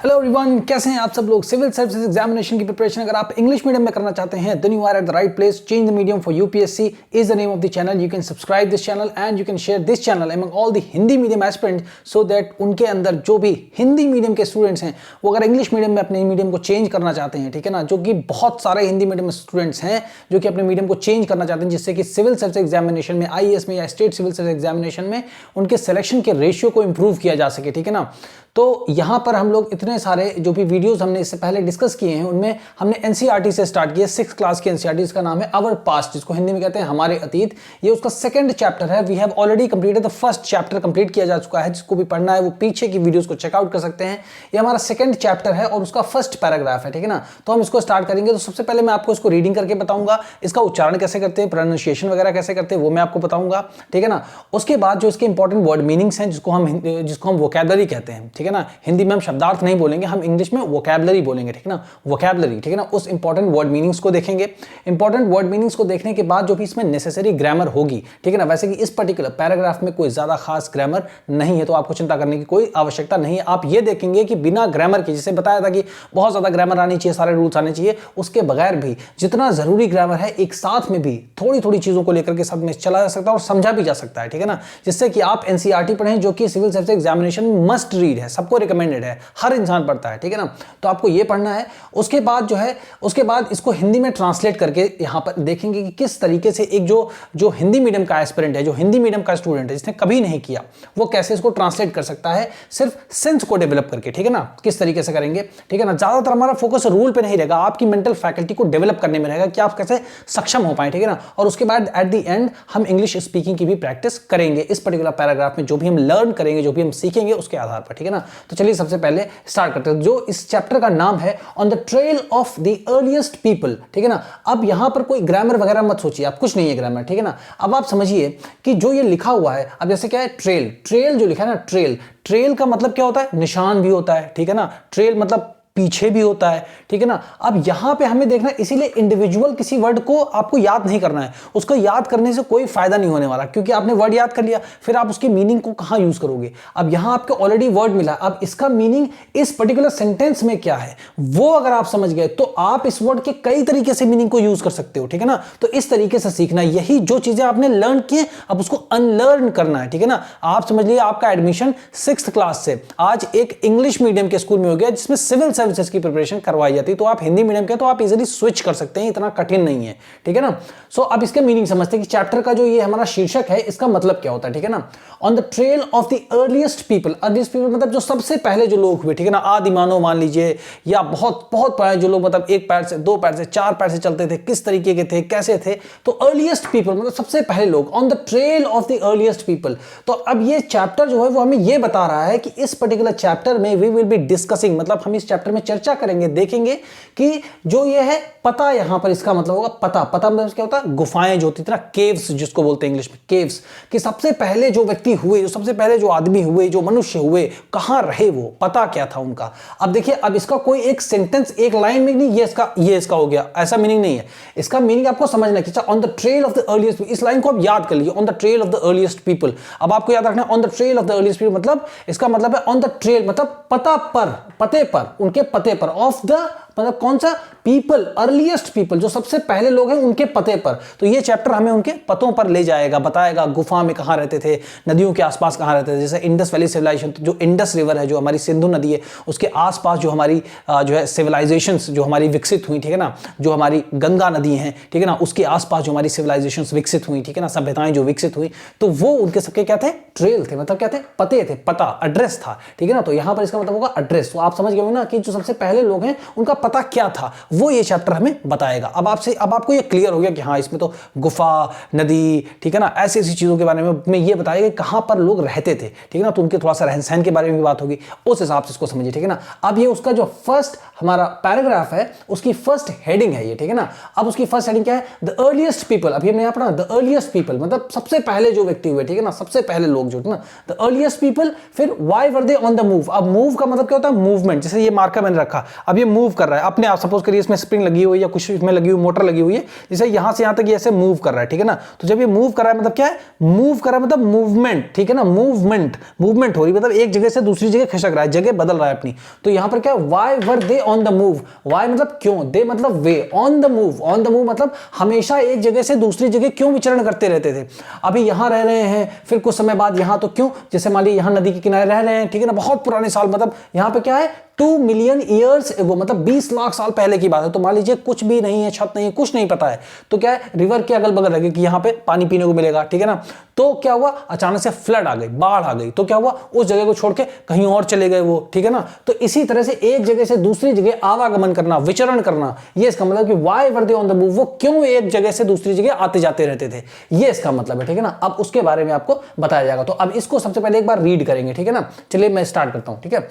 Hello everyone, कैसे हैं आप सब लोग। सिविल सर्विसेज एग्जामिनेशन की प्रिपरेशन अगर आप इंग्लिश मीडियम में करना चाहते हैं then you are at the right place. Change the medium for UPSC is the name of the channel. You can subscribe this channel and you can share this channel among all the Hindi medium aspirants so that उनके अंदर जो भी Hindi medium के students हैं वो अगर English medium में अपने मीडियम को चेंज करना चाहते हैं, ठीक है ना, जो कि बहुत सारे हिंदी मीडियम स्टूडेंट्स हैं जो कि अपने मीडियम को चेंज करना चाहते हैं जिससे कि सिविल सर्विस एग्जामिनेशन में, आईएएस में या स्टेट सिविल सर्विस एग्जामिनेशन में उनके सिलेक्शन के रेशियो को इंप्रूव किया जा सके, ठीक है ना। तो यहाँ पर हम लोग इतने सारे जो भी वीडियोस हमने इससे पहले डिस्कस किए हैं उनमें हमने एनसीईआरटी से स्टार्ट किया। 6th क्लास की एनसीईआरटी, इसका नाम है आवर पास्ट, जिसको हिंदी में कहते हैं हमारे अतीत। ये उसका सेकंड चैप्टर है। We have already completed the first chapter, complete किया जा चुका है। जिसको भी पढ़ना है वो पीछे की वीडियोस को चेकआउट कर सकते हैं। ये हमारा सेकंड चैप्टर है और उसका फर्स्ट पैराग्राफ है, ठीक है ना। तो हम इसको स्टार्ट करेंगे। तो सबसे पहले मैं आपको इसको रीडिंग करके बताऊंगा, इसका उच्चारण कैसे करते हैं, प्रोनाउंसिएशन वगैरह कैसे करते हैं वो मैं आपको बताऊंगा, ठीक है ना। उसके बाद जो इसके इंपॉर्टेंट वर्ड मीनिंग्स हैं जिसको हम वोकैबुलरी कहते हैं, ठीक है ना। हिंदी में हम शब्दार्थ नहीं बोलेंगे, हम इंग्लिश में वोकैबुलरी बोलेंगे, ठीक है ना, वोकैबुलरी, ठीक है ना। उस इंपॉर्टेंट वर्ड मीनिंग्स को देखेंगे। इंपॉर्टेंट वर्ड मीनिंग्स को देखने के बाद जो भी इसमें नेसेसरी ग्रामर होगी, ठीक है ना। वैसे कि इस पर्टिकुलर पैराग्राफ में कोई ज्यादा खास ग्रामर नहीं है तो आपको चिंता करने की कोई आवश्यकता नहीं है। आप ये देखेंगे कि बिना ग्रामर के, जैसे बताया था कि बहुत ज्यादा ग्रामर आनी चाहिए, सारे रूल्स आने चाहिए, उसके बगैर भी जितना जरूरी ग्रामर है एक साथ में भी थोड़ी थोड़ी चीजों को लेकर के साथ में चला जा सकता है और समझा भी जा सकता है, ठीक है ना। जिससे कि आप एनसीईआरटी पढ़ें जो कि civil service examination must read है, सबको रिकमेंडेड है, हर इंसान पढ़ता है, ठीक है ना। तो आपको ये पढ़ना है। उसके बाद जो है, उसके बाद इसको हिंदी में ट्रांसलेट करके यहां पर देखेंगे कि किस तरीके से एक जो हिंदी मीडियम का एस्पिरेंट है, जो हिंदी मीडियम का स्टूडेंट है जिसने कभी नहीं किया, वो कैसे इसको ट्रांसलेट कर सकता है सिर्फ सेंस को डेवलप करके, ठीक है ना। किस तरीके से करेंगे, ठीक है ना। ज्यादातर हमारा फोकस रूल पे नहीं रहेगा, आपकी मेंटल फैकल्टी को डेवलप करने में रहेगा कि आप कैसे सक्षम हो पाए, ठीक है ना। और उसके बाद एट द एंड हम इंग्लिश स्पीकिंग की भी प्रैक्टिस करेंगे इस पर्टिकुलर पैराग्राफ में। जो भी हम लर्न करेंगे, जो भी हम सीखेंगे उसके आधार पर, ठीक है ना। तो चलिए सबसे पहले स्टार्ट करते हैं। जो इस चैप्टर का नाम है on the trail of the earliest people, ठीक है ना। अब यहां पर कोई ग्रामर वगैरह मत सोचिए, आप कुछ नहीं है ग्रामर, ठीक है ना। अब आप समझिए कि जो ये लिखा हुआ है, अब जैसे क्या है, ट्रेल, ट्रेल जो लिखा है ना, ट्रेल, ट्रेल का मतलब क्या होता है, निशान भी होता है, ठीक है ना। ट्रेल मतलब पीछे भी होता है, ठीक है ना। अब यहां पे हमें देखना है, इसीलिए इंडिविजुअल किसी वर्ड को आपको याद नहीं करना है। उसको याद करने से कोई फायदा नहीं होने वाला, क्योंकि आपने वर्ड याद कर लिया, फिर आप उसकी मीनिंग को कहां यूज करोगे। अब यहां आपको ऑलरेडी वर्ड मिला, अब इसका मीनिंग इस पर्टिकुलर सेंटेंस में क्या है वो अगर आप समझ गए तो आप इस वर्ड के कई तरीके से मीनिंग को यूज कर सकते हो, ठीक है ना। तो इस तरीके से सीखना, यही जो चीजें आपने लर्न किए अब उसको अनलर्न करना है, ठीक है ना। आप समझ लीजिए आपका एडमिशन 6th क्लास से आज एक इंग्लिश मीडियम के स्कूल में हो गया जिसमें सिविल सर्विसेज की प्रिपरेशन करवाई जाती है। तो आप हिंदी मीडियम के तो आप इजीली स्विच कर सकते हैं, इतना कठिन नहीं है, ठीक है ना। सो अब इसके मीनिंग समझते हैं कि चैप्टर का जो ये हमारा शीर्षक है इसका मतलब क्या होता है, ठीक है ना। On the trail of the earliest people, earliest people मतलब जो सबसे पहले जो लोग हुए, ठीक है ना। आदि मानव मान लीजिए, या बहुत बहुत पहले जो लोग मतलब एक पैर से, दो पैर से, चार पैर से चलते थे, किस तरीके के थे, कैसे थे। तो अर्लीस्ट पीपल मतलब सबसे पहले लोग, on the trail of the earliest people. तो अब ये चैप्टर जो है वो हमें ये बता रहा है कि इस पर्टिकुलर चैप्टर में वी विल बी डिस्कसिंग, मतलब हम इस चैप्टर में चर्चा करेंगे, देखेंगे कि जो ये है पता, यहां पर इसका मतलब होगा पता। पता मतलब क्या होता है, गुफाएं जो होती थी ना, केव्स जिसको बोलते हैं इंग्लिश में, केव्स। कि सबसे पहले जो व्यक्ति हुए, जो सबसे पहले जो आदमी हुए, जो मनुष्य हुए, कहां रहे, वो पता क्या था उनका। अब देखिए, अब इसका कोई एक सेंटेंस, एक लाइन में नहीं ये इसका हो गया, ऐसा मीनिंग नहीं है। इसका मीनिंग आपको समझना है कि on the trail of the earliest, इस लाइन को आप याद कर लीजिए, on the trail of the earliest people. अब आपको याद रखना है on the trail of the earliest people मतलब इसका मतलब है ऑन द ट्रेल मतलब पता पर, पते पर, उनके पते पर, ऑफ द मतलब कौन सा, पीपल, अर्लीस्ट पीपल, जो सबसे पहले लोग हैं उनके पते पर। तो ये चैप्टर हमें उनके पतों पर ले जाएगा, बताएगा गुफा में कहां रहते थे, नदियों के आसपास कहां रहते थे। जैसे इंडस वैली सिविलाइजेशन, तो जो इंडस रिवर है, जो हमारी सिंधु नदी है, उसके आसपास जो हमारी जो है सिविलाइजेशंस जो हमारी विकसित हुई, ठीक है ना। जो हमारी गंगा नदी है, ठीक है ना, उसके आसपास जो हमारी सिविलाइजेशंस विकसित हुई, ठीक है ना, सभ्यताएं जो विकसित हुई, तो वो उनके सबके क्या थे, ट्रेल थे, मतलब क्या थे, पते थे, पता, एड्रेस था, ठीक है ना। तो यहां पर इसका मतलब होगा एड्रेस। तो आप समझ गए ना कि जो सबसे पहले लोग हैं उनका पता क्या था, वो ये चैप्टर हमें बताएगा। अब आपको ये क्लियर हो गया कि हाँ, इसमें तो गुफा, नदी, ठीक है ना, ऐसी ऐसी चीजों के बारे में ये बताएगा कि कहां पर लोग रहते थे, ठीक है ना। तो उनके थोड़ा सा रहन सहन के बारे में भी बात होगी, उस हिसाब से इसको समझिए, ठीक है ना। अब ये उसका जो फर्स्ट हमारा पैराग्राफ है उसकी फर्स्ट हेडिंग है ये, ठीक है ना। अब उसकी फर्स्ट हेडिंग क्या है, द अर्लीस्ट पीपल। अभी हमने यहां पढ़ा द अर्लीस्ट पीपल मतलब सबसे पहले जो व्यक्ति हुए, ठीक है ना, सबसे पहले लोग जो, ना, द अर्लीस्ट पीपल। फिर why were they on the move. अब मूव का मतलब क्या होता है, मूवमेंट। जैसे ये मार्क के मैंने रखा, अब ये मूव कर रहा है अपने आप, सपोज करिए इसमें स्प्रिंग लगी हुई है या कुछ इसमें लगी हुई मोटर लगी हुई है, जैसे यहां से यहां तक ये ऐसे मूव कर रहा है, ठीक है ना। तो जब ये मूव कर रहा है मतलब क्या है, मूव कर रहा है मतलब मूवमेंट, ठीक है ना, मूवमेंट हो रही, मतलब एक जगह से दूसरी जगह खिसक रहा है, जगह बदल रहा है अपनी। तो यहां पर क्या है, why were they on the move, why मतलब क्यों, दे मतलब वे, ऑन द मूव मतलब हमेशा एक जगह से दूसरी जगह क्यों विचरण करते रहते थे। अभी यहां रह रहे हैं, फिर कुछ समय बाद यहां, तो क्यों, जैसे मान लीजिए यहां नदी के किनारे रह रहे हैं, ठीक है ना, बहुत पुराने साल, मतलब यहां पे क्या है 2 मिलियन ईयर्स एगो, मतलब 20 लाख साल पहले की बात है। तो मान लीजिए कुछ भी नहीं है, छत नहीं है, कुछ नहीं पता है, तो क्या है रिवर के अगल बगल लगे कि यहां पे पानी पीने को मिलेगा, ठीक है ना। तो क्या हुआ, अचानक से फ्लड आ गई, बाढ़ आ गई, तो क्या हुआ, उस जगह को छोड़ के कहीं और चले गए वो, ठीक है ना। तो इसी तरह से एक जगह से दूसरी जगह आवागमन करना, विचरण करना, ये इसका मतलब कि why were they on the move, वो क्यों एक जगह से दूसरी जगह आते जाते रहते थे, ये इसका मतलब है, ठीक है ना। अब उसके बारे में आपको बताया जाएगा। तो अब इसको सबसे पहले एक बार रीड करेंगे, ठीक है ना। चलिए मैं स्टार्ट करता हूं, ठीक है।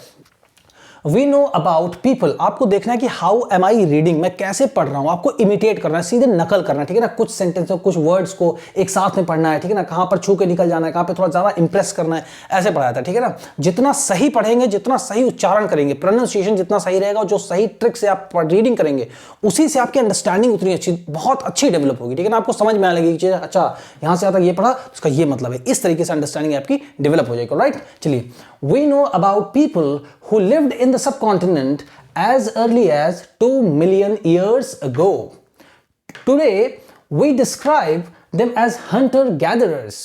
वी नो अबाउट पीपल, आपको देखना है कि हाउ एम आई रीडिंग, मैं कैसे पढ़ रहा हूं, आपको इमिटेट करना है, सीधे नकल करना है, ठीक है ना। कुछ सेंटेंस कुछ वर्ड्स को एक साथ में पढ़ना है, ठीक है ना, कहां पर छू के निकल जाना है, कहां पे थोड़ा ज्यादा इंप्रेस करना है, ऐसे पढ़ाया था, ठीक है ना। जितना सही पढ़ेंगे, जितना सही उच्चारण करेंगे, प्रोनाउंसिएशन जितना सही रहेगा, जो सही ट्रिक से आप रीडिंग करेंगे, उसी से आपकी अंडरस्टैंडिंग उतनी अच्छी, बहुत अच्छी डेवलप होगी, ठीक है ना। आपको समझ में आने लगी चीज, अच्छा यहां से आता ये पढ़ा, उसका ये मतलब है, इस तरीके से अंडरस्टैंडिंग आपकी डेवलप हो जाएगी, राइट। चलिए, we know about people who lived in the subcontinent as early as 2 million years ago. Today, we describe them as hunter-gatherers.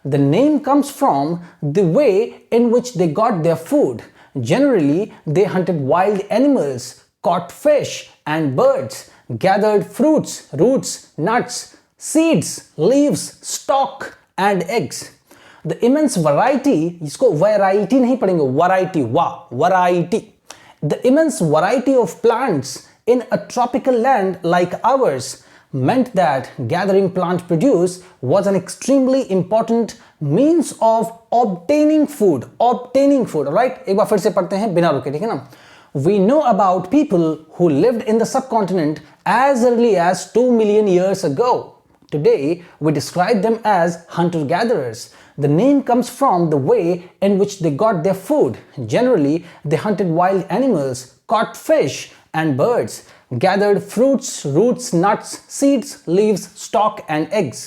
The name comes from the way in which they got their food. Generally, they hunted wild animals, caught fish and birds, gathered fruits, roots, nuts, seeds, leaves, stalk, and eggs. The immense variety, इसको variety नहीं पढ़ेंगे, variety. The immense variety of plants in a tropical land like ours meant that gathering plant produce was an extremely important means of obtaining food, right? एक बार फिर से पढ़ते हैं बिना रुके, ठीक है ना। We know about people who lived in the subcontinent as early as 2 million years ago. Today, we describe them as hunter-gatherers. The name comes from the way in which they got their food. Generally, they hunted wild animals, caught fish and birds, gathered fruits, roots, nuts, seeds, leaves, stalk, and eggs.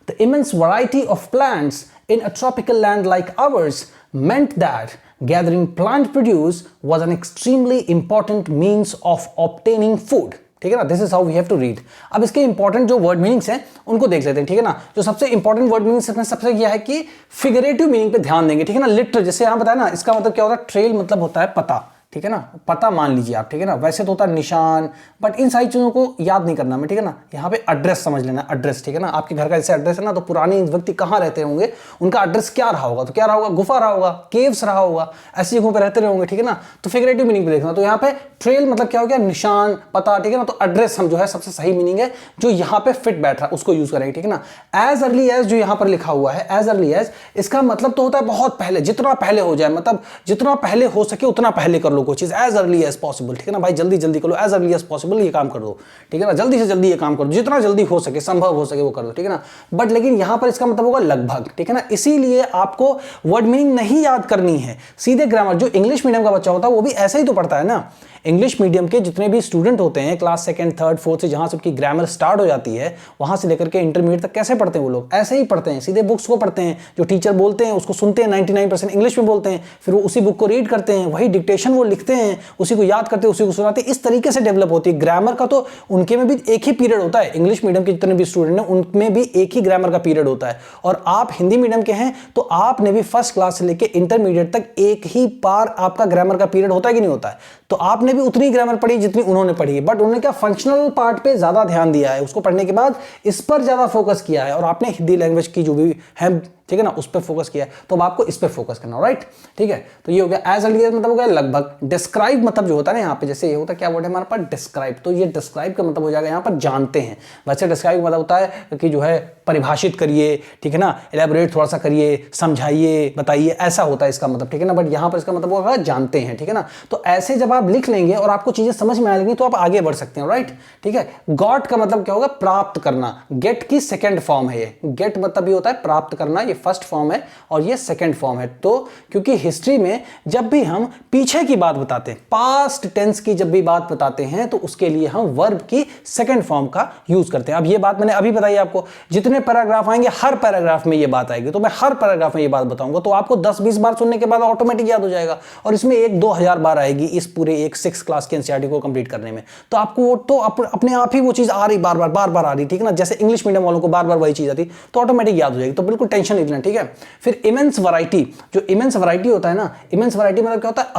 The immense variety of plants in a tropical land like ours meant that gathering plant produce was an extremely important means of obtaining food. ठीक है ना, this is how we have to read. अब इसके important जो word meanings हैं उनको देख लेते हैं, ठीक है ना। जो सबसे इंपॉर्टेंट वर्ड मीनिंग्स में सबसे यह है कि फिगरेटिव मीनिंग पे ध्यान देंगे, ठीक है ना। लिटरल, जैसे यहां बताया ना, इसका मतलब क्या होता है, ट्रेल मतलब होता है पता, ठीक है ना, पता मान लीजिए आप, ठीक है ना। वैसे तो होता है निशान, बट इन सारी चीजों को याद नहीं करना में, ठीक है ना। यहाँ पे एड्रेस समझ लेना, एड्रेस, ठीक है ना। आपके घर का जैसे एड्रेस है ना, तो पुराने व्यक्ति कहाँ रहते होंगे, उनका एड्रेस क्या रहा होगा, तो क्या रहा होगा, गुफा रहा होगा, केव्स रहा होगा, ऐसी जगहों पे रहते रहे होंगे, ठीक है ना। तो फिगरेटिव मीनिंग पे देखना, तो यहाँ पे ट्रेल मतलब क्या हो गया, निशान, पता, ठीक है ना। तो एड्रेस हम जो है सबसे सही मीनिंग है, जो यहाँ पे फिट बैठ रहा है उसको यूज करेंगे, ठीक है ना। एज अर्ली एज जो यहाँ पर लिखा हुआ है, एज अर्ली एज, इसका मतलब तो होता है बहुत पहले, जितना पहले हो जाए, मतलब जितना पहले हो सके उतना पहले कर लो कोई चीज, एज अर्ली एज पॉसिबल, ठीक है ना भाई, जल्दी जल्दी करो, एज अर्ली एज पॉसिबल ये काम कर दो, ठीक है ना। जल्दी से जल्दी ये काम करो, जितना जल्दी हो सके, संभव हो सके वो कर दो, ठीक है ना। बट लेकिन यहां पर इसका मतलब होगा लगभग, ठीक है ना। इसीलिए आपको वर्ड मीनिंग नहीं याद करनी है, सीधे ग्रामर। जो इंग्लिश मीडियम का बच्चा होता है वो भी ऐसे ही तो पढ़ता है ना। इंग्लिश मीडियम के जितने भी स्टूडेंट होते हैं क्लास 2nd, 3rd, 4th से, जहां से उनकी ग्रामर स्टार्ट हो जाती है, वहां से लेकर के इंटरमीडिएट तक कैसे पढ़ते हैं वो लोग, ऐसे ही पढ़ते हैं, सीधे बुक्स को पढ़ते हैं, जो टीचर बोलते हैं उसको सुनते हैं, 99% इंग्लिश में बोलते हैं, फिर वो उसी बुक को रीड करते हैं, वही डिक्टेशन वो लिखते हैं, उसी को याद करते हैं, उसी को सुनाते हैं, इस तरीके से डेवलप होती है। ग्रामर का तो उनके में भी एक ही पीरियड होता है, इंग्लिश मीडियम के जितने भी स्टूडेंट हैं उनमें भी एक ही ग्रामर का पीरियड होता है। और आप हिंदी मीडियम के हैं तो आपने भी फर्स्ट क्लास से लेकर इंटरमीडिएट तक एक ही बार आपका ग्रामर का पीरियड होता है कि नहीं होता है। तो आपने भी उतनी ग्रामर पढ़ी जितनी उन्होंने पढ़ी है, बट उन्होंने क्या फंक्शनल पार्ट पे ज्यादा ध्यान दिया है, उसको पढ़ने के बाद इस पर ज्यादा फोकस किया है, और आपने हिंदी लैंग्वेज की जो भी है, ठीक है ना, उस पर फोकस किया है, तो अब आपको इस पर फोकस करना, राइट, ठीक है। तो ये हो गया एज अर्ली एज, मतलब हो गया लगभग। डिस्क्राइब मतलब जो होता है ना यहाँ पे, जैसे ये होता है, क्या वर्ड है हमारे पास, डिस्क्राइब, तो ये डिस्क्राइब का मतलब हो जाएगा यहाँ पर जानते हैं। वैसे डिस्क्राइब मतलब होता है कि जो है परिभाषित करिए, ठीक है ना, एलैबोरेट थोड़ा सा करिए, समझाइए, बताइए, ऐसा होता है इसका मतलब, ठीक है ना। बट यहाँ पर इसका मतलब होगा जानते हैं, ठीक है ना। तो ऐसे जब आप लिख लेंगे और आपको चीजें समझ में आ जाएंगी तो आप आगे बढ़ सकते हैं, राइट, ठीक है। गॉट का मतलब क्या होगा, प्राप्त करना, गेट की सेकेंड फॉर्म है ये, गेट मतलब ये होता है प्राप्त करना, ये फर्स्ट फॉर्म है और ये सेकंड फॉर्म है। तो क्योंकि हिस्ट्री में जब भी हम पीछे की बात बताते हैं, पास्ट टेंस की जब भी बात बताते हैं, तो उसके लिए हम वर्ब की सेकंड फॉर्म का यूज करते हैं। अब ये बात मैंने अभी बताई आपको, जितने पैराग्राफ आएंगे हर पैराग्राफ में ये बात आएगी, तो मैं हर पैराग्राफ में ये बात बताऊंगा, तो आपको 10-20 बार सुनने के बाद ऑटोमेटिक याद हो जाएगा, और इसमें 1-2 हज़ार बार आएगी इस पूरे एक 6 क्लास के एनसीईआरटी को कंप्लीट करने में। तो आपको तो अपने आप ही वो चीज आ रही, बार बार आ रही, ठीक है ना। जैसे इंग्लिश मीडियम वालों को बार बार वही चीज आती, तो ऑटोमेटिक याद हो जाएगी, तो बिल्कुल टेंशन नहीं लेना, ठीक है। फिर इमेंस वैरायटी, जो इमेंस वैरायटी होता है ना, इमेंस वैरायटी मतलब क्या होता है,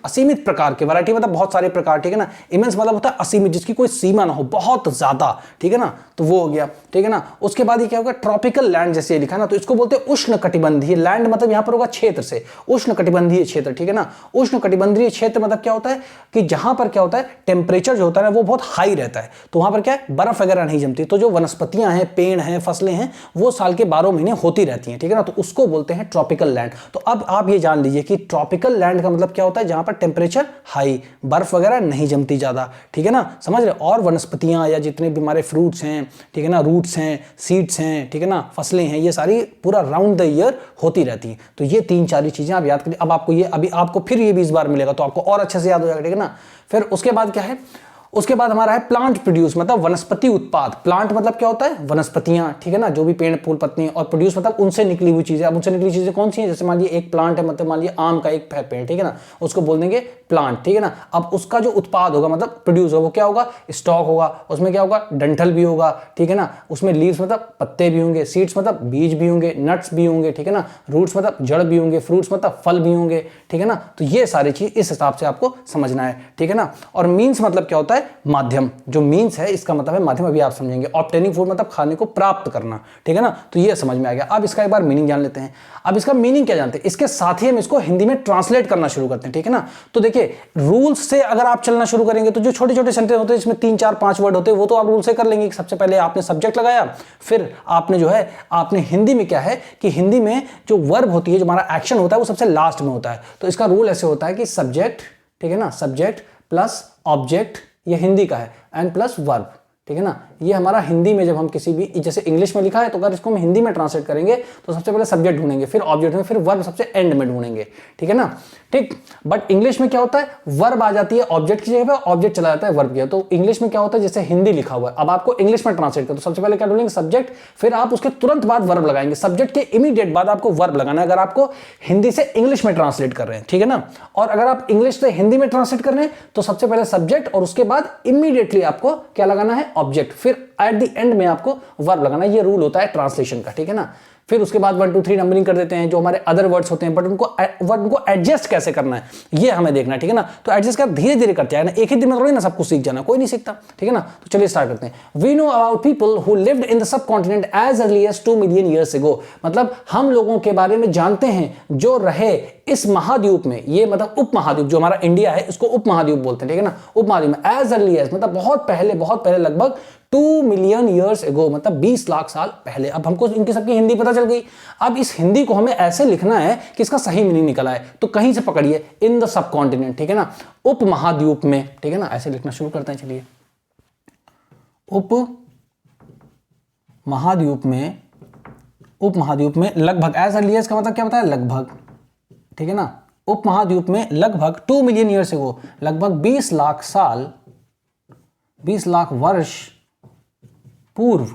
असीमित प्रकार के, वैरायटी मतलब बहुत सारे प्रकार, ठीक है ना। इमेंस मतलब होता है असीमित, जिसकी कोई सीमा ना हो, बहुत ज्यादा, ठीक है ना, तो वो हो गया, ठीक है ना। उसके बाद ये क्या होगा, ट्रॉपिकल लैंड, जैसे ये लिखा ना, तो इसको बोलते हैं उष्ण कटिबंधीय लैंड, मतलब यहां पर होगा क्षेत्र से, उष्ण कटिबंधीय क्षेत्र, ठीक है ना। उष्ण कटिबंधीय क्षेत्र मतलब क्या होता है कि जहां पर क्या होता है, टेम्परेचर जो होता है वो बहुत हाई रहता है, तो वहां पर क्या है, बर्फ वगैरह नहीं जमती, तो जो वनस्पतियां हैं, पेड़ हैं, फसलें हैं, वो साल के 12 महीने होती रहती हैं, ठीक है ना, तो उसको बोलते हैं ट्रॉपिकल लैंड। तो अब आप ये जान लीजिए कि ट्रॉपिकल लैंड का मतलब क्या होता है, जहां पर टेम्परेचर हाई, बर्फ वगैरह नहीं जमती ज्यादा, ठीक है ना, समझ रहे। और वनस्पतियां या जितने भी हमारे फ्रूट्स हैं, ठीक है ना, रूट्स हैं, सीड्स हैं, ठीक है ना, फसलें हैं, ये सारी पूरा राउंड द ईयर होती रहती हैं। तो ये 3-4 चीजें आप याद करिए। अब आपको ये, अभी आपको फिर ये 20 बार मिलेगा, तो आपको और अच्छे से याद हो जाएगा, ठीक है ना। फिर उसके बाद क्या है, उसके बाद हमारा है प्लांट प्रोड्यूस, मतलब वनस्पति उत्पाद। प्लांट मतलब क्या होता है, वनस्पतियां, ठीक है ना, जो भी पेड़ फूल पत्तियां, और प्रोड्यूस मतलब उनसे निकली हुई चीजें। अब उनसे निकली चीजें कौन सी हैं, जैसे मान लीजिए एक प्लांट है, मतलब मान लीजिए आम का एक पेड़, ठीक है ना, उसको बोल देंगे प्लांट, ठीक है ना। अब उसका जो उत्पाद होगा, मतलब प्रोड्यूस होगा, वो क्या होगा, स्टॉक होगा, उसमें क्या होगा, डंठल भी होगा, ठीक है ना, उसमें लीव्स मतलब पत्ते भी होंगे, सीड्स मतलब बीज भी होंगे, नट्स भी होंगे, ठीक है ना, रूट्स मतलब जड़ भी होंगे, फ्रूट्स मतलब फल भी होंगे, ठीक है ना। तो ये सारी चीज इस हिसाब से आपको समझना है, ठीक है ना। और मीन्स मतलब क्या होता है, माध्यम। जो मीन्स है इसका मतलब है माध्यम, अभी आप समझेंगे। ऑब्टेनिंग फूड मतलब खाने को प्राप्त करना, ठीक है ना, तो ये समझ में आ गया। अब इसका एक बार मीनिंग जान लेते हैं। अब इसका मीनिंग क्या जानते हैं, इसके साथ ही हम इसको हिंदी में ट्रांसलेट करना शुरू करते हैं, ठीक है ना। तो देखिए, रूल्स से अगर आप चलना शुरू करेंगे, तो जो छोटे छोटे सेंटेंस होते हैं जिसमें 3-4-5 वर्ड होते हैं, वो तो आप रूल से कर लेंगे। सबसे पहले आपने सब्जेक्ट लगाया, फिर आपने जो है, आपने हिंदी में क्या है कि हिंदी में जो वर्ब होती है, जो हमारा एक्शन होता है, वो सबसे लास्ट में होता है। तो इसका रूल ऐसे होता है कि सब्जेक्ट, ठीक है ना, सब्जेक्ट प्लस ऑब्जेक्ट, ये हिंदी का है, एंड प्लस वर्ब, ठीक है ना। ये हमारा हिंदी में जब हम किसी भी, जैसे इंग्लिश में लिखा है, तो अगर इसको हम हिंदी में ट्रांसलेट करेंगे, तो सबसे पहले सब्जेक्ट ढूंढेंगे, फिर ऑब्जेक्ट में, फिर वर्ब सबसे एंड में ढूंढेंगे, ठीक है ना, ठीक। बट इंग्लिश में क्या होता है, वर्ब आ जाती है ऑब्जेक्ट की जगह पे, ऑब्जेक्ट चला जाता है वर्ब की। तो इंग्लिश में क्या होता है, जैसे हिंदी लिखा हुआ है, अब आपको इंग्लिश में ट्रांसलेट करो, तो सबसे पहले क्या ढूंढेंगे, सब्जेक्ट, फिर आप उसके तुरंत बाद वर्ब लगाएंगे, सब्जेक्ट के इमीडिएट बाद आपको वर्ब लगाना है, अगर आपको हिंदी से इंग्लिश में ट्रांसलेट कर रहे हैं, ठीक है ना। और अगर आप इंग्लिश से हिंदी में ट्रांसलेट कर रहे हैं, तो सबसे पहले सब्जेक्ट, और उसके बाद इमीडिएटली आपको क्या लगाना है, ऑब्जेक्ट, फिर एट द एंड में आपको वर्ब लगाना। ये रूल होता है ट्रांसलेशन का, ठीक है ना। फिर उसके बाद 1 2 3 नंबरिंग कर देते हैं, जो हमारे अदर वर्ड्स होते हैं, बट उनको एडजस्ट कैसे करना है, ये हमें देखना है, ठीक है ना। तो एडजस्ट कर धीरे धीरे करते हैं ना, एक ही दिन में थोड़ी ना सब कुछ सीख जाना, कोई नहीं सीखता, ठीक है ना। तो चलिए स्टार्ट करते हैं। We know about people who lived in the subcontinent as early as 2 million years ago, मतलब हम लोगों के बारे में जानते हैं जो रहे इस महाद्वीप में, ये मतलब उप महाद्वीप, जो हमारा इंडिया है, इसको उप महाद्वीप बोलते हैं, ठीक है ना, उप महाद्वीप में। एज अर्ली एज मतलब बहुत पहले, लगभग 2 मिलियन ईयर्स एगो, मतलब 20 लाख साल पहले। अब हमको इनकी सबकी हिंदी पता चल गई। अब इस हिंदी को हमें ऐसे लिखना है कि इसका सही मीनिंग निकला है, तो कहीं से पकड़िए, इन द सब कॉन्टिनेंट, ठीक है ना, उप महाद्वीप में, ठीक है ना, ऐसे लिखना शुरू करते हैं। चलिए, उप महाद्वीप में लगभग, एज अर्ली एज का मतलब क्या बताया, लगभग, ठीक है ना, उप महाद्वीप में लगभग 2 मिलियन ईयर्स एगो, लगभग 20 लाख साल, 20 लाख वर्ष पूर्व,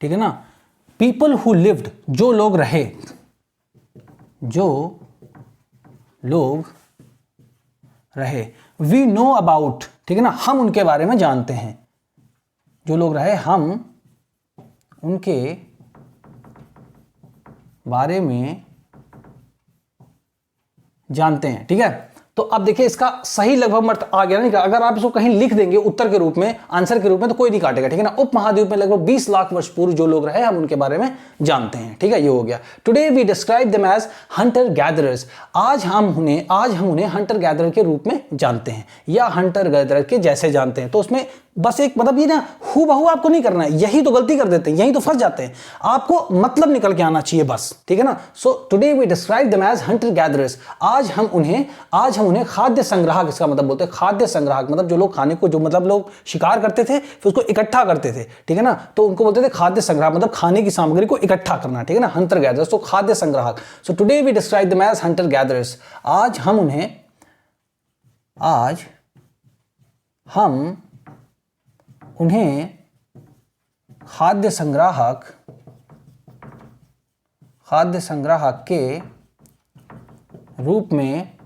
ठीक है ना। पीपल हु लिव्ड, जो लोग रहे, वी नो अबाउट, ठीक है ना, हम उनके बारे में जानते हैं, जो लोग रहे हम उनके बारे में जानते हैं, ठीक है। तो अब देखिए, इसका सही लगभग अर्थ आ गया नहीं, अगर आप इसको कहीं लिख देंगे उत्तर के रूप में, आंसर के रूप में, तो कोई नहीं काटेगा, ठीक है ना। उप महाद्वीप में लगभग 20 लाख वर्ष पूर्व जो लोग रहे, हम उनके बारे में जानते हैं, ठीक है, ये हो गया। Today we describe them as hunter gatherers, आज हम उन्हें हंटर गैदरर के रूप में जानते हैं, या हंटर गैदरर के जैसे जानते हैं। तो उसमें बस एक मतलब ये ना हू बहू आपको नहीं करना है, यही तो गलती कर देते हैं, यही तो फंस जाते हैं। आपको मतलब निकल के आना चाहिए बस, ठीक है ना। So today we describe them as hunter gatherers. आज हम उन्हें खाद्य संग्राहक, इसका मतलब बोलते हैं खाद्य संग्राहक, मतलब जो लोग खाने को, जो मतलब लोग शिकार करते थे फिर उसको इकट्ठा करते थे, ठीक है ना, तो उनको बोलते थे खाद्य संग्राहक, मतलब खाने की सामग्री को इकट्ठा करना, ठीक है ना, हंटर गैदरर्स, तो खाद्य संग्राहक। So today we describe them as hunter gatherers. आज हम उन्हें खाद्य संग्राहक के रूप में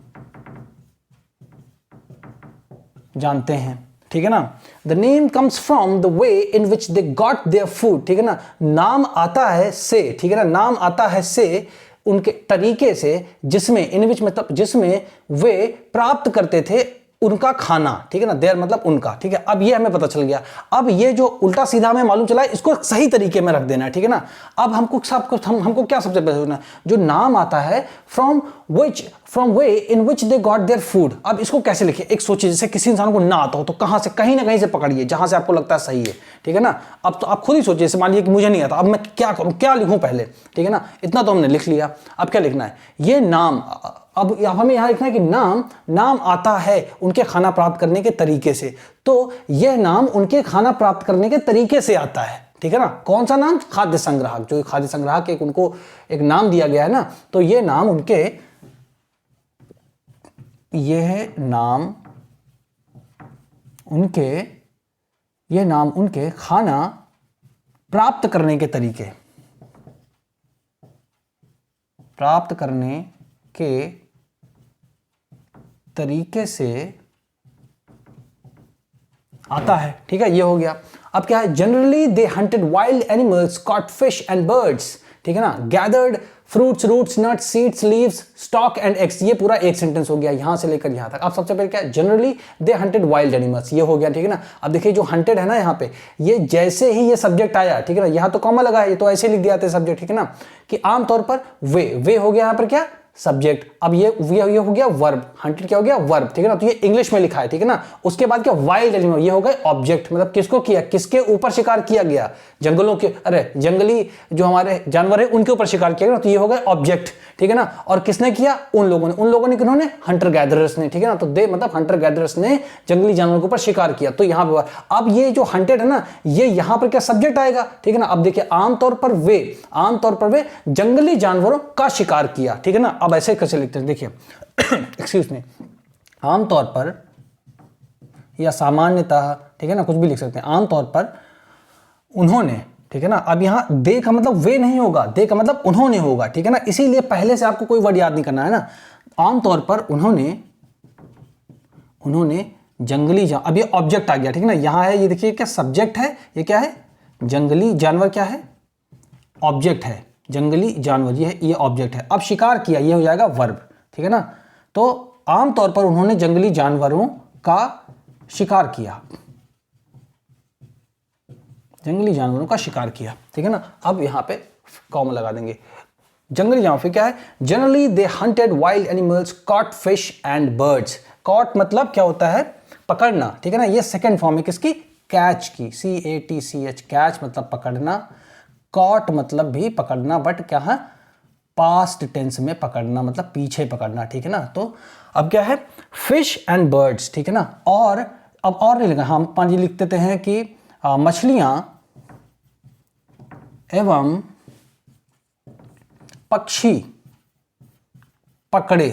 जानते हैं, ठीक है ना। The name comes from the way in which they got their food, ठीक है ना, नाम आता है से, ठीक है ना, नाम आता है से उनके तरीके से, जिसमें इन विच मतलब जिसमें वे प्राप्त करते थे उनका खाना, ठीक है ना, देयर मतलब उनका, ठीक है। अब ये हमें पता चल गया। अब ये जो उल्टा सीधा हमें मालूम चला है, इसको सही तरीके में रख देना है, ठीक है ना। अब हमको क्या सबसे पहले होना है, जो नाम आता है from way in which they got their food. अब इसको कैसे लिखे, एक सोचिए, जैसे किसी इंसान को ना आता हो तो कहां से, कहीं ना कहीं से पकड़िए जहां से आपको लगता है सही है, ठीक है ना। अब तो आप खुद ही सोचिए, जैसे मान लीजिए कि मुझे नहीं आता, अब मैं क्या करूं, क्या लिखूं पहले, ठीक है ना। इतना तो हमने लिख लिया, अब क्या लिखना है, ये नाम, अब हमें यहां लिखना है कि नाम आता है उनके खाना प्राप्त करने के तरीके से, तो यह नाम उनके खाना प्राप्त करने के तरीके से आता है, ठीक है ना। कौन सा नाम, खाद्य संग्राहक, जो खाद्य संग्राहक एक उनको एक नाम दिया गया है ना, तो यह नाम उनके खाना प्राप्त करने के तरीके से आता है, ठीक है, ये हो गया। अब क्या है, generally they hunted wild animals, caught fish and birds, ठीक है ना, gathered fruits, roots, nuts, seeds, leaves, stalk and eggs. ये पूरा एक सेंटेंस हो गया यहां से लेकर यहां तक। अब सबसे पहले क्या है, generally they hunted wild animals, ये हो गया, ठीक है ना। अब देखिए जो हंटेड है ना, यहाँ पे ये जैसे ही ये सब्जेक्ट आया, ठीक है ना, यहां तो कॉमा लगा है, ये तो ऐसे लिख दिया था सब्जेक्ट, ठीक है ना, कि आमतौर पर वे हो गया यहां पर क्या, सब्जेक्ट। अब ये हो गया वर्ब, हंटेड क्या हो गया, वर्ब, ठीक है ना, तो ये इंग्लिश में लिखा है, ठीक है ना। उसके बाद क्या, वाइल्ड एनिमल, ये हो गए ऑब्जेक्ट, मतलब किसको किया, किसके ऊपर शिकार किया गया, जंगलों के, जंगली जो हमारे जानवर है उनके ऊपर शिकार किया गया, तो ये हो गए ऑब्जेक्ट, ठीक है ना। और किसने किया, उन लोगों ने किन्होंने, हंटर गैदरर्स ने, ठीक है ना, तो दे मतलब हंटर गैदरर्स ने जंगली जानवरों के ऊपर शिकार किया, तो यहां पर अब ये जो हंटेड है ना, ये यहां पर क्या सब्जेक्ट आएगा, ठीक है ना। अब देखिए आमतौर पर वे जंगली जानवरों का शिकार किया, ठीक है ना। अब ऐसे कैसे लिखते हैं, देखिए एक्सक्यूज मी, आमतौर पर या सामान्यतः, ठीक है ना, कुछ भी लिख सकते हैं, आमतौर पर उन्होंने, ठीक है ना। अब यहां दे का मतलब वे नहीं होगा, दे का मतलब उन्होंने होगा, ठीक है ना, इसीलिए पहले से आपको कोई वर्ड याद नहीं करना है ना। आमतौर पर उन्होंने जंगली जानवर, अब ये ऑब्जेक्ट आ गया, ठीक है ना, यहां है, ये देखिए क्या सब्जेक्ट है, ये क्या है, जंगली जानवर, क्या है, ऑब्जेक्ट है, जंगली जानवर, ये ऑब्जेक्ट है। अब शिकार किया, ये हो जाएगा वर्ब, ठीक है ना। तो आमतौर पर उन्होंने जंगली जानवरों का शिकार किया, ठीक है ना। अब यहां पे कॉमा लगा देंगे, जंगली जानवर, फिर क्या है, generally they hunted wild animals, caught fish and birds. Caught मतलब क्या होता है, पकड़ना, ठीक है ना, ये सेकेंड फॉर्म है किसकी, कैच की, CATCH, कैच मतलब पकड़ना, कॉट मतलब भी पकड़ना, बट क्या है, पास्ट टेंस में पकड़ना, मतलब पीछे पकड़ना, ठीक है ना। तो अब क्या है, फिश एंड बर्ड्स, ठीक है ना। और अब और नहीं लगा, हम पांच लिख देते हैं कि मछलियां एवं पक्षी पकड़े,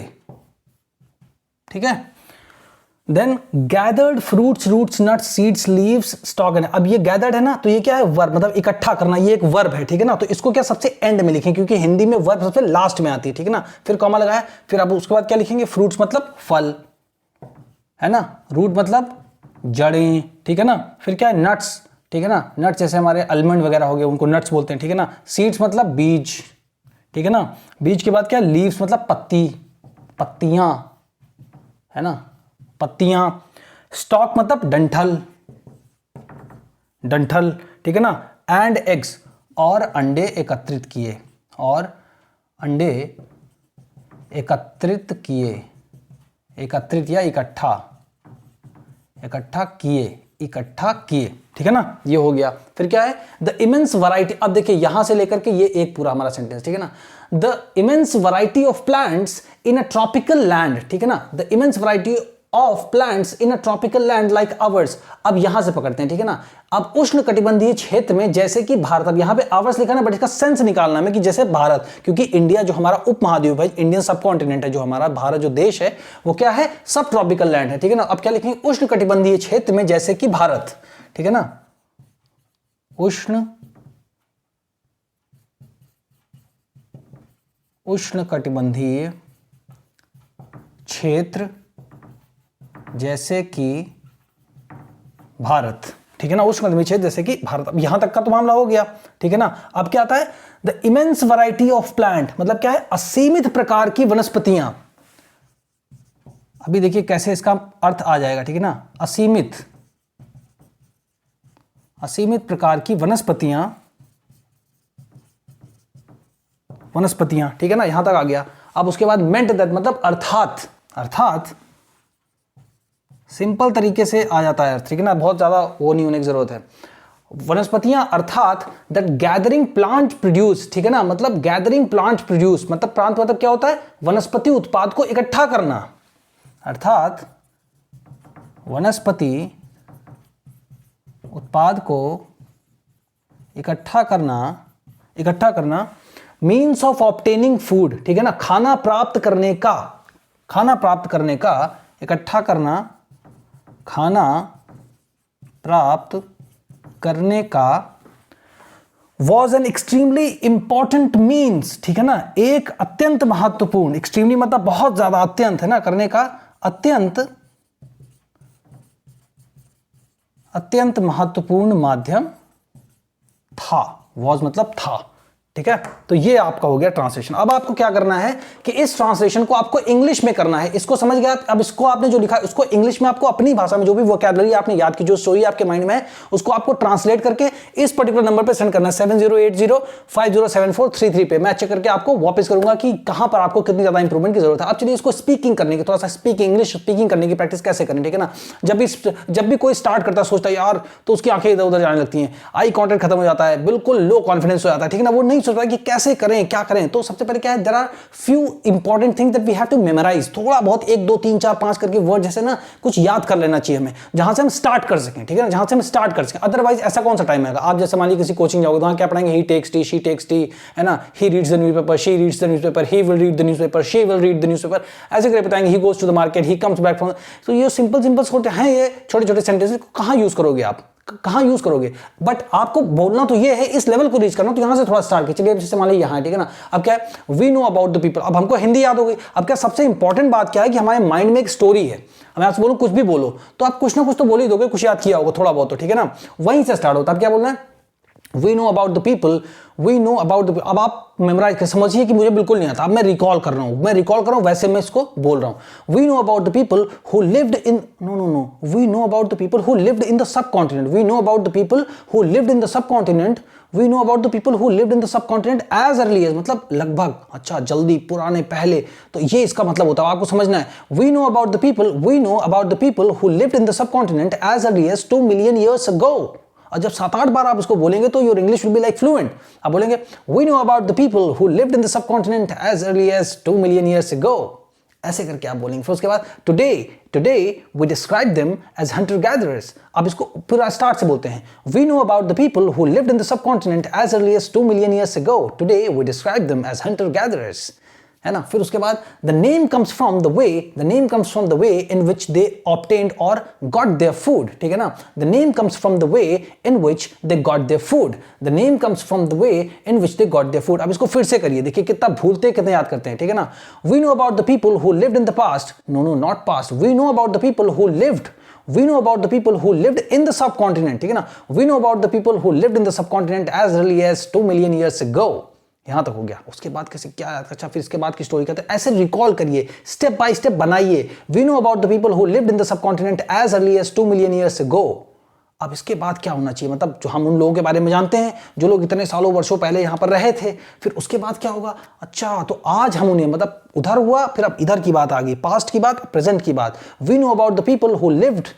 ठीक है। Then gathered fruits, roots, nuts, seeds, leaves, stalk. अब ये गैदर्ड है ना, तो ये क्या है, वर्ब, मतलब इकट्ठा करना, ये एक वर्ब है, ठीक है ना। तो इसको क्या सबसे एंड में लिखें, क्योंकि हिंदी में वर्ब सबसे लास्ट में आती है, ठीक है ना। फिर कॉमा लगाया, फिर अब उसके बाद क्या लिखेंगे, फ्रूट्स मतलब फल, है ना, रूट मतलब जड़ें, ठीक है ना। फिर क्या है, नट्स, ठीक है ना, नट्स जैसे हमारे आलमंड वगैरह हो गए, उनको नट्स बोलते हैं, ठीक है ना। सीड्स मतलब बीज, ठीक है ना। बीज के बाद क्या, लीव्स मतलब पत्तियां, है ना, पत्तियां। स्टॉक मतलब डंठल, ठीक है ना। एंड एग्स, और अंडे एकत्रित किए, एकत्रित या इकट्ठा किए, इकट्ठा किए, ठीक है ना, ये हो गया। फिर क्या है, द इमेंस वैरायटी, अब देखिए यहां से लेकर के ये एक पूरा हमारा सेंटेंस, ठीक है ना, the immense variety of plants in a tropical land, ठीक है ना, the immense variety of plants in a tropical land like ours. अब यहां से पकड़ते हैं, ठीक है ना, अब उष्ण कटिबंधीय क्षेत्र में जैसे कि भारत, अब यहां पे आवर्स लिखा ना, बट इसका सेंस निकालना है कि जैसे भारत, क्योंकि इंडिया जो हमारा उप महाद्वीप है, इंडियन सब कॉन्टिनेंट है, जो हमारा भारत जो देश है वो क्या है, सब ट्रॉपिकल लैंड है, ठीक है ना। अब क्या लिखेंगे, उष्ण कटिबंधीय क्षेत्र में जैसे कि भारत, ठीक है ना, उष्ण कटिबंधीय क्षेत्र जैसे कि भारत, ठीक है ना, उष्ण कटिबंधीय क्षेत्र जैसे कि भारत। अब यहां तक का तो मामला हो गया, ठीक है ना। अब क्या आता है, the immense variety of plant, मतलब क्या है, असीमित प्रकार की वनस्पतियां। अभी देखिए कैसे इसका अर्थ आ जाएगा, ठीक है ना, असीमित प्रकार की वनस्पतियां, ठीक है ना, यहां तक आ गया। अब उसके बाद मेंट दैट, मतलब अर्थात सिंपल तरीके से आ जाता है, ठीक है ना, बहुत ज्यादा वो नहीं होने की जरूरत है। वनस्पतियां अर्थात दैट गैदरिंग प्लांट प्रोड्यूस, ठीक है ना, मतलब गैदरिंग प्लांट प्रोड्यूस, मतलब प्लांट मतलब क्या होता है, वनस्पति उत्पाद को इकट्ठा करना, अर्थात वनस्पति उत्पाद को इकट्ठा करना मीन्स ऑफ ऑब्टेनिंग फूड, ठीक है ना, खाना प्राप्त करने का इकट्ठा करना, खाना प्राप्त करने का was an extremely important means, ठीक है ना, एक अत्यंत महत्वपूर्ण, एक्सट्रीमली मतलब बहुत ज्यादा, अत्यंत है ना, करने का, अत्यंत महत्वपूर्ण माध्यम था, वॉज मतलब था, ठीक है। तो ये आपका हो गया ट्रांसलेशन। अब आपको क्या करना है कि इस ट्रांसलेशन को आपको इंग्लिश में करना है, इसको समझ गया। अब इसको आपने जो लिखा है उसको इंग्लिश में आपको अपनी भाषा में, जो भी वोकैबुलरी आपने याद की, जो स्टोरी आपके माइंड में है, उसको आपको ट्रांसलेट करके इस पर्टिकुलर नंबर पे सेंड करना है, 7080507433 पे। मैं चेक करके आपको वापस करूंगा कि कहां पर आपको कितनी ज्यादा इंप्रूवमेंट की जरूरत है। अब चलिए इसको स्पीकिंग करने की, थोड़ा सा इंग्लिश स्पीकिंग करने की प्रैक्टिस कैसे करें, ठीक है ना। जब भी कोई स्टार्ट करता है, सोचता है यार, तो उसकी आंखें इधर उधर जाने लगती हैं, आई कॉन्टेक्ट खत्म हो जाता है, बिल्कुल लो कॉन्फिडेंस हो जाता है, ठीक है ना, वो नहीं सोचता कि कैसे करें, क्या करें। तो सबसे पहले क्या है, there are few important things that we have to memorise, थोड़ा बहुत 1 2 3 4 5 करके वर्ड जैसे ना कुछ याद कर लेना चाहिए हमें, जहां से हम स्टार्ट कर सकें, ठीक है ना, जहां से हम स्टार्ट कर सकें। अदरवाइज ऐसा कौन सा टाइम आएगा, आप जैसे मान लीजिए किसी कोचिंग जाओगे, वहां क्या पढ़ाएंगे, he takes tea, she takes tea, है ना, he reads the newspaper, she reads the newspaper, he will read the newspaper, she will read the newspaper, ऐसे करके बताएंगे, he goes to the market, he comes back from. तो ये simple होते हैं, ये छोटे छोटे सेंटेंसेस को कहां यूज करोगे आप, कहां यूज करोगे, बट आपको बोलना तो ये है, इस लेवल को रीच करना, तो यहां से थोड़ा स्टार्ट कीजिए। चलिए जैसे मान लीजिए यहां, ठीक है ना, अब क्या है, we know about the people, अब हमको हिंदी याद हो गई। अब क्या सबसे इंपॉर्टेंट बात क्या है कि हमारे माइंड में एक स्टोरी है, मैं आपसे बोलूं कुछ भी बोलो तो आप कुछ ना कुछ तो बोल ही दोगे, कुछ याद किया होगा थोड़ा बहुत, तो ठीक है ना, वहीं से स्टार्ट होता है। अब क्या बोलना है, we know about the people, we know about the, अब आप मेमोराइज कर, समझिए कि मुझे बिल्कुल नहीं आता, अब मैं रिकॉल कर रहा हूं, वैसे मैं इसको बोल रहा हूं। We know about the people who lived in, no, we know about the people who lived in the subcontinent, we know about the people who lived in the subcontinent, we know about the people who lived in the subcontinent as early as, मतलब लगभग, अच्छा, जल्दी, पुराने, पहले, तो ये इसका मतलब होता है, आपको समझना है। We know about the people who lived in the subcontinent as early as 2 million years ago. और जब 7-8 बार आप इसको बोलेंगे तो your English will be like fluent. आप बोलेंगे we know about the people who lived in the subcontinent as early as 2 million years ago, ऐसे करके आप बोलेंगे। फिर उसके बाद today we describe them as hunter gatherers. अब इसको पूरा स्टार्ट से बोलते हैं, we know about the people who lived in the subcontinent as early as 2 million years ago, today we describe them as hunter gatherers, है ना। फिर उसके बाद the name comes from the way in which they obtained और got their food, ठीक है ना, the name comes from the way in which they got their food, the name comes from the way in which they got their food. अब इसको फिर से करिए, देखिए कितना भूलते हैं, कितना याद करते हैं, ठीक है ना। We know about the people who lived in the past, no not past, we know about the people who lived, we know about the people who lived in the subcontinent, ठीक है ना, we know about the people who lived in the subcontinent as early as 2 million years ago। यहां तक हो गया। उसके बाद कैसे क्या, अच्छा, फिर इसके बाद की स्टोरी कहते हैं, ऐसे रिकॉल करिए, स्टेप बाय स्टेप बनाइए। We know about the people who lived in the subcontinent as early as 2 million years ago. अब इसके बाद क्या होना चाहिए, मतलब जो हम उन लोगों के बारे में जानते हैं जो लोग इतने सालों वर्षों पहले यहां पर रहे थे। फिर उसके बाद क्या होगा, अच्छा, तो आज हम उन्हें, मतलब उधर हुआ, फिर अब इधर की बात आ गई, पास्ट की बात, प्रेजेंट की बात। We know about the people who lived,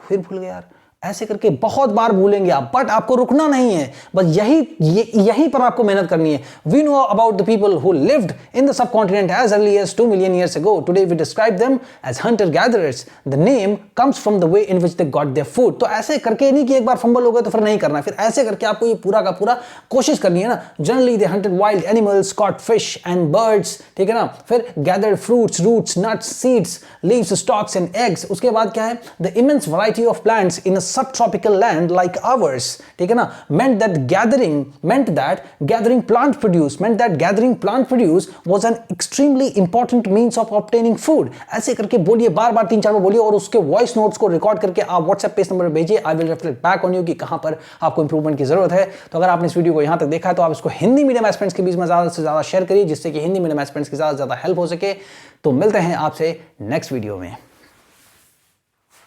फिर भूल गया यार, ऐसे करके बहुत बार भूलेंगे आप, बट आपको रुकना नहीं है, बस यहीं पर आपको मेहनत करनी है. We know about the people who lived in the subcontinent as early as 2 million years ago. Today we describe them as hunter gatherers. The name comes from the way in which they got their food. तो ऐसे करके नहीं कि एक बार fumble हो गए तो फिर नहीं करना, फिर ऐसे करके आपको ये पूरा का पूरा कोशिश करनी है ना. Generally they hunted wild animals, caught fish and birds, ठीक है ना. फिर gathered fruits, roots, nuts, seeds, leaves, stalks and eggs. उसके बाद क्या है, the immense variety of plants in a subtropical land like ours, ठीक है ना, meant that gathering plant produce was an extremely important means of obtaining food. ऐसे करके बोलिए, बार-बार 3-4 बार बोलिए और उसके वॉइस नोट्स को रिकॉर्ड करके आप व्हाट्सएप पे इस नंबर पे भेजिए. I will reflect back on you कि कहां पर आपको इंप्रूवमेंट की जरूरत है. तो अगर आपने इस वीडियो को यहां तक देखा है तो आप इसको हिंदी मीडियम एस्पिरेंट्स के बीच में ज्यादा से ज्यादा शेयर करिए, जिससे कि हिंदी मीडियम एस्पिरेंट्स की ज्यादा से ज्यादा हेल्प हो सके. तो मिलते हैं आपसे नेक्स्ट वीडियो में.